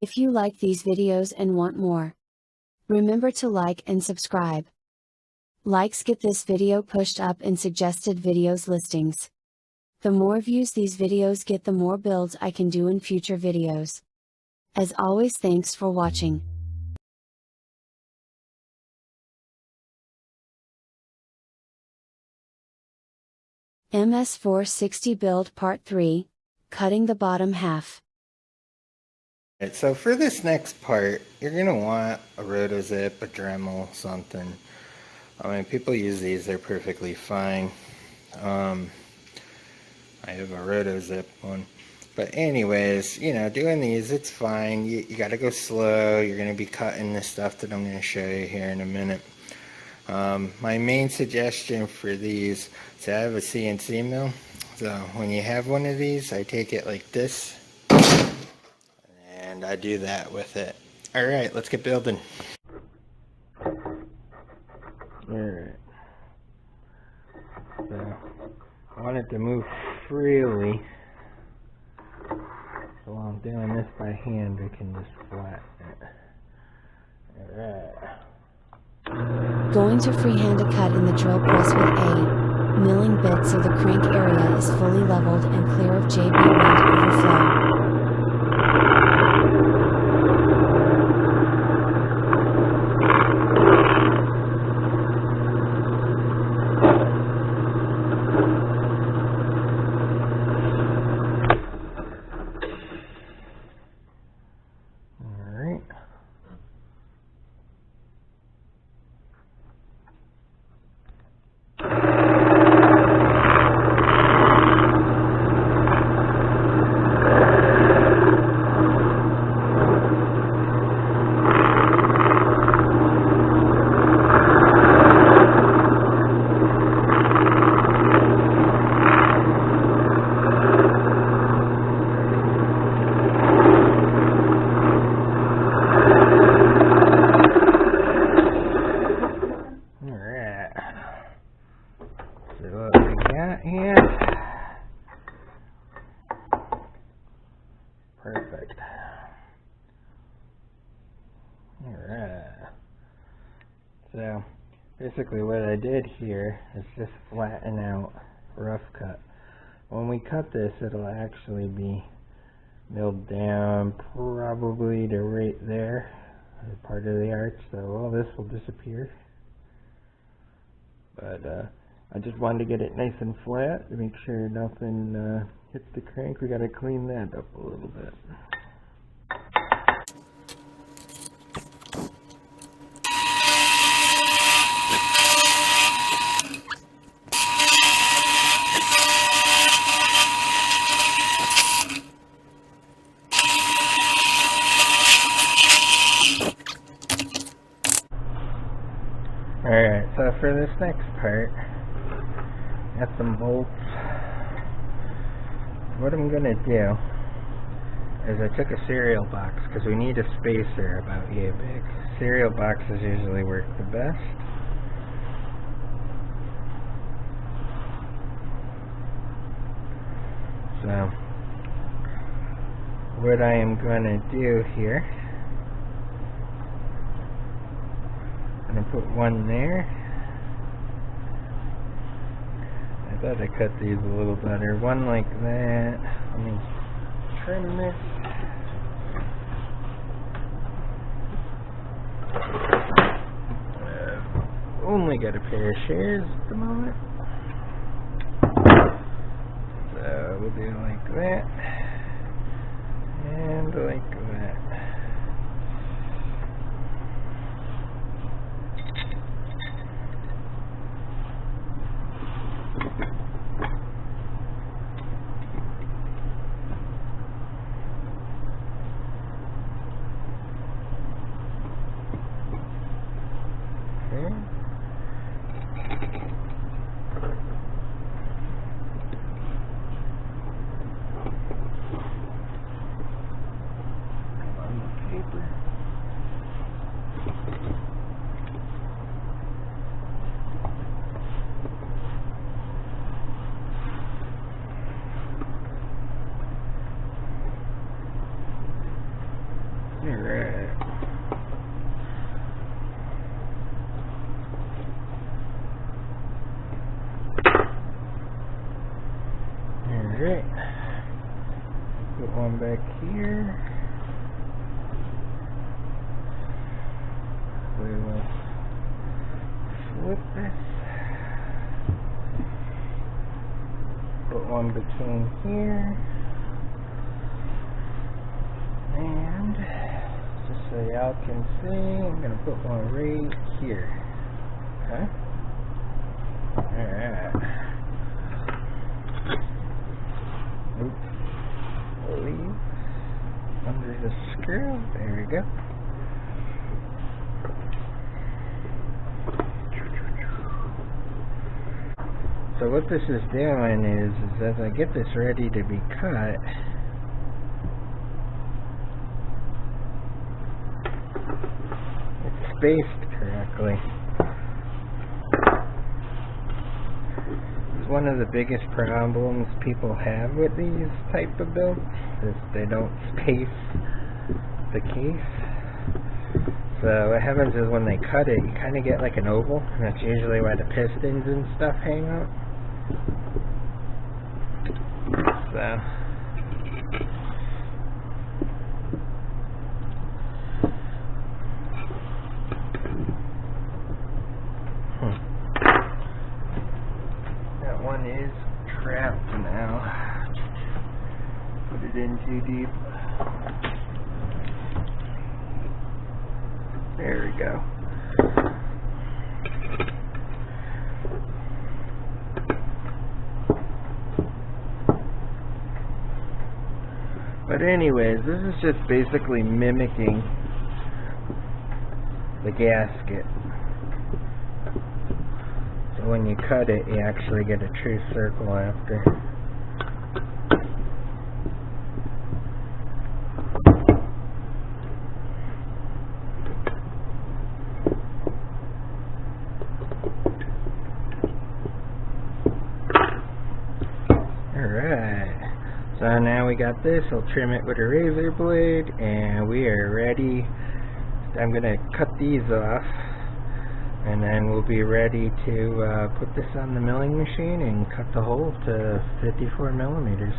If you like these videos and want more, remember to like and subscribe. Likes get this video pushed up in suggested videos listings. The more views these videos get, the more builds I can do in future videos. As always, thanks for watching. MS460 build part 3, cutting the bottom half. Alright, so for this next part, you're going to want a rotozip, a Dremel, something. I mean, people use these, they're perfectly fine. I have a rotozip one. But anyways, you know, doing these, it's fine. You got to go slow. You're going to be cutting the stuff that I'm going to show you here in a minute. My main suggestion for these, so I have a CNC mill. So when you have one of these, I take it like this. And I do that with it. Alright, let's get building. Alright. So, I want it to move freely. So while I'm doing this by hand, I can just flatten it. Alright. Going to freehand a cut in the drill press with a milling bit so the crank area is fully leveled and clear of JB wind overflow. Perfect. Alright. So, basically what I did here is just flatten out rough cut. When we cut this, it'll actually be milled down probably to right there, as part of the arch, so all this will disappear. But I just wanted to get it nice and flat to make sure nothing hits the crank. We gotta clean that up a little bit. Alright, so for this next part, got some bolts. What I'm gonna do is I took a cereal box because we need a spacer about yay big. Cereal boxes usually work the best. So what I am gonna do here, I'm gonna put one there. I thought I cut these a little better. One like that. Let me trim this. Only got a pair of shears at the moment. So we'll do like that. And like that. Alright. Alright. Put one back here. We will flip this. Put one between here. And just so y'all can see, I'm going to put one right here. Okay? Alright. Oops. Leave under the screw. There we go. So what this is doing is as I get this ready to be cut, it's spaced correctly. It's one of the biggest problems people have with these type of builds is they don't space the case. So what happens is when they cut it, you kind of get like an oval, and that's usually why the pistons and stuff hang up. So that one is trapped now. Put it in too deep. There we go. But anyways, this is just basically mimicking the gasket. So when you cut it, you actually get a true circle after. So now we got this, I'll trim it with a razor blade, and we are ready. I'm going to cut these off, and then we'll be ready to put this on the milling machine and cut the hole to 54 millimeters.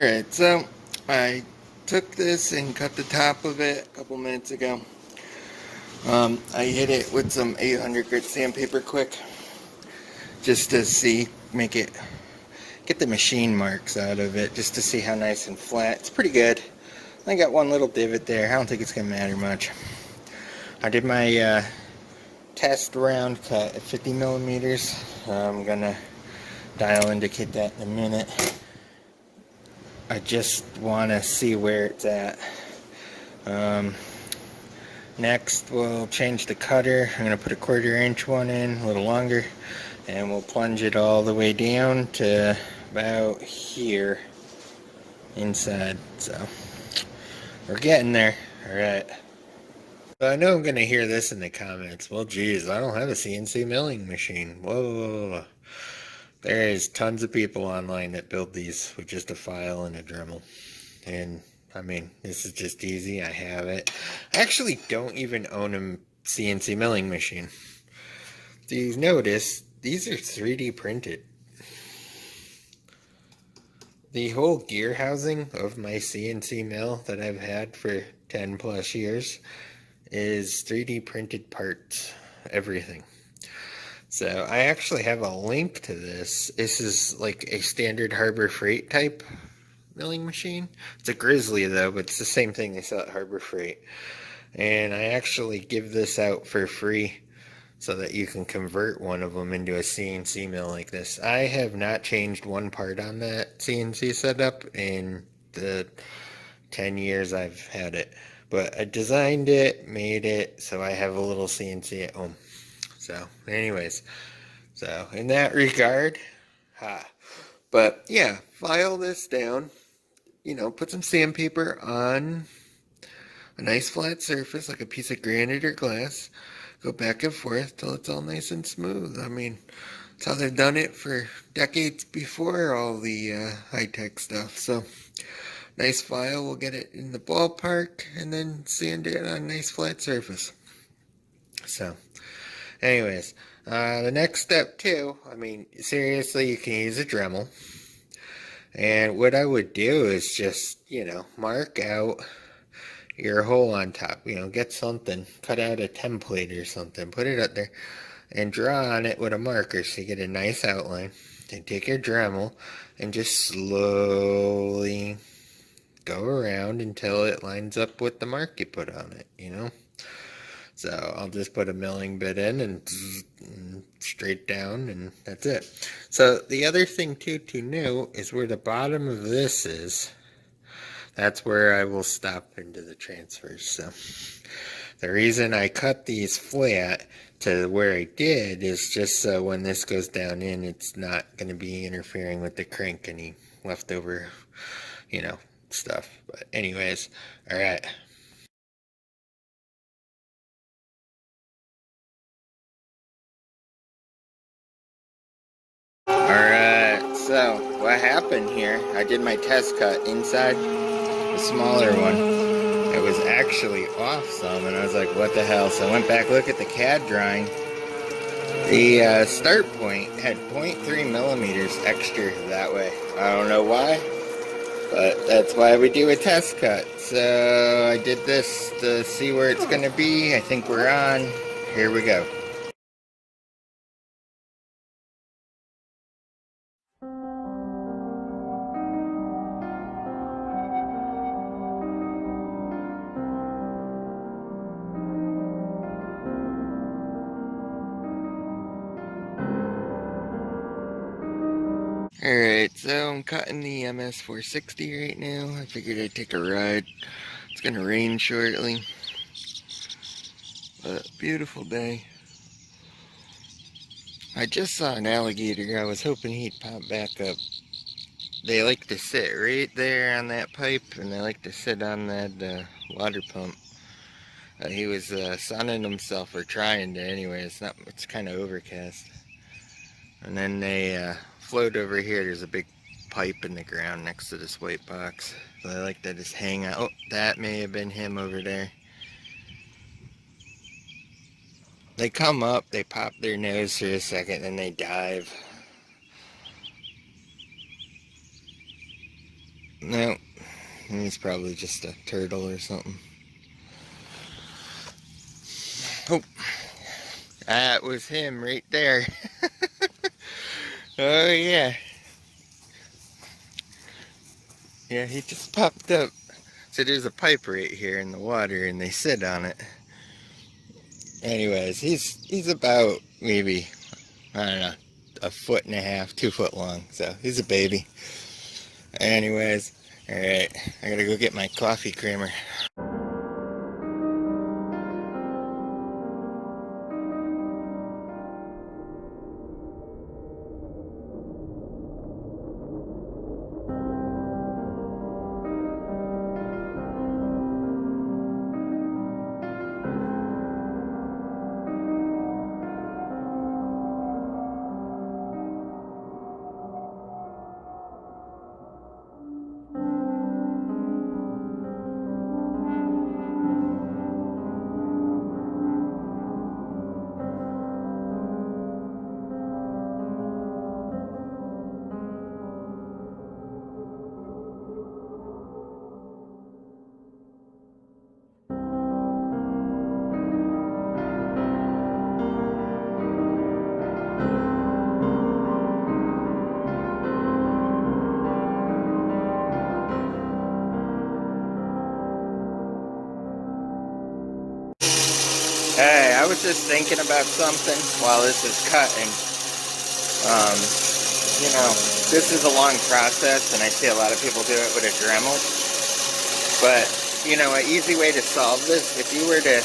Alright, so I took this and cut the top of it a couple minutes ago. I hit it with some 800 grit sandpaper quick just to see, get the machine marks out of it just to see how nice and flat. It's pretty good. I got one little divot there. I don't think it's going to matter much. I did my test round cut at 50 millimeters. I'm going to dial indicate that in a minute. I just want to see where it's at. Next, we'll change the cutter. I'm going to put a 1/4 inch one in, a little longer, and we'll plunge it all the way down to about here inside. So we're getting there. All right. I know I'm going to hear this in the comments. Well, geez, I don't have a CNC milling machine. Whoa. There is tons of people online that build these with just a file and a Dremel. And, I mean, this is just easy. I have it. I actually don't even own a CNC milling machine. Do you notice, these are 3D printed. The whole gear housing of my CNC mill that I've had for 10 plus years is 3D printed parts, everything. So I actually have a link to this. This is like a standard Harbor Freight type milling machine. It's a Grizzly though, but it's the same thing they sell at Harbor Freight. And I actually give this out for free so that you can convert one of them into a CNC mill like this. I have not changed one part on that CNC setup in the 10 years I've had it. But I designed it, made it, so I have a little CNC at home. So, anyways, so in that regard, but yeah, file this down, put some sandpaper on a nice flat surface, like a piece of granite or glass, go back and forth till it's all nice and smooth. I mean, that's how they've done it for decades before all the high-tech stuff, so nice file, we'll get it in the ballpark, and then sand it on a nice flat surface. So, anyways, the next step too, I mean, seriously, you can use a Dremel. And what I would do is just, mark out your hole on top. Get something, cut out a template or something, put it up there, and draw on it with a marker so you get a nice outline. Then take your Dremel and just slowly go around until it lines up with the mark you put on it, So I'll just put a milling bit in and straight down, and that's it. So the other thing too to know is where the bottom of this is. That's where I will stop into the transfers. So the reason I cut these flat to where I did is just so when this goes down in, it's not going to be interfering with the crank, any leftover, stuff. But anyways, all right. Alright, so what happened here, I did my test cut inside, the smaller one. It was actually off some, and I was like, what the hell? So I went back, look at the CAD drawing. The start point had 0.3 millimeters extra that way. I don't know why, but that's why we do a test cut. So I did this to see where it's going to be. I think we're on. Here we go. Alright, so I'm cutting the MS460 right now. I figured I'd take a ride. It's gonna rain shortly. But beautiful day. I just saw an alligator. I was hoping he'd pop back up. They like to sit right there on that pipe, and they like to sit on that water pump. He was sunning himself, or trying to anyway. It's kind of overcast. And then they float over here. There's a big pipe in the ground next to this white box. So they like to just hang out. Oh, that may have been him over there. They come up, they pop their nose for a second, and they dive. No, he's probably just a turtle or something. Oh, that was him right there. Oh yeah. Yeah, he just popped up. So there's a pipe right here in the water, and they sit on it. Anyways, he's about maybe, I don't know, 1.5 feet, 2 foot long. So he's a baby. Anyways, alright, I gotta go get my coffee creamer. Hey, I was just thinking about something while this is cutting. Um, you know, this is a long process, and I see a lot of people do it with a Dremel. But, you know, an easy way to solve this, if you were to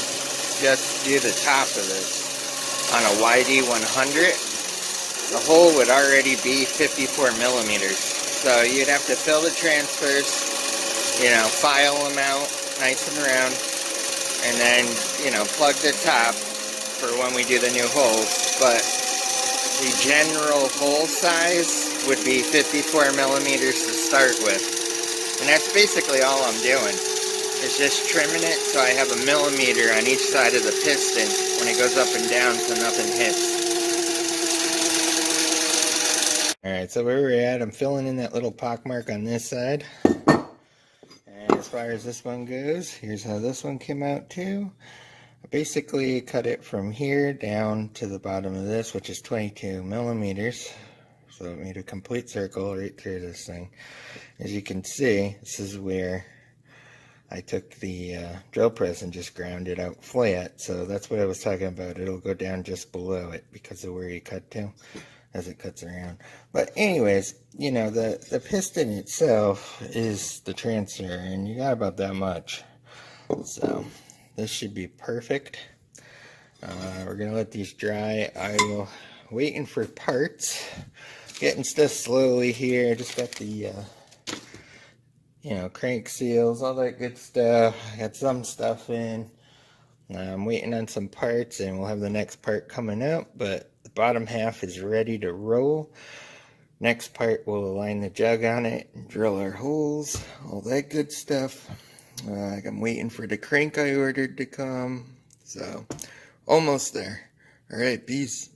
just do the top of this on a YD100, the hole would already be 54 millimeters. So you'd have to fill the transfers, you know, file them out nice and round, and then, you know, plug the top for when we do the new holes. But the general hole size would be 54 millimeters to start with. And that's basically all I'm doing, is just trimming it so I have a millimeter on each side of the piston when it goes up and down so nothing hits. Alright, so where we're at, I'm filling in that little pock mark on this side. And as far as this one goes, here's how this one came out too. I basically cut it from here down to the bottom of this, which is 22 millimeters. So it made a complete circle right through this thing. As you can see, this is where I took the drill press and just ground it out flat. So that's what I was talking about. It'll go down just below it because of where you cut to as it cuts around. But anyways, you know, the piston itself is the transfer, and you got about that much. So this should be perfect. We're gonna let these dry. I'm waiting for parts, getting stuff slowly here. Just got the you know, crank seals, all that good stuff. Got some stuff in. I'm waiting on some parts, and we'll have the next part coming out, but the bottom half is ready to roll. Next part, we'll align the jug on it and drill our holes, all that good stuff. I'm waiting for the crank I ordered to come, so almost there. All right, peace.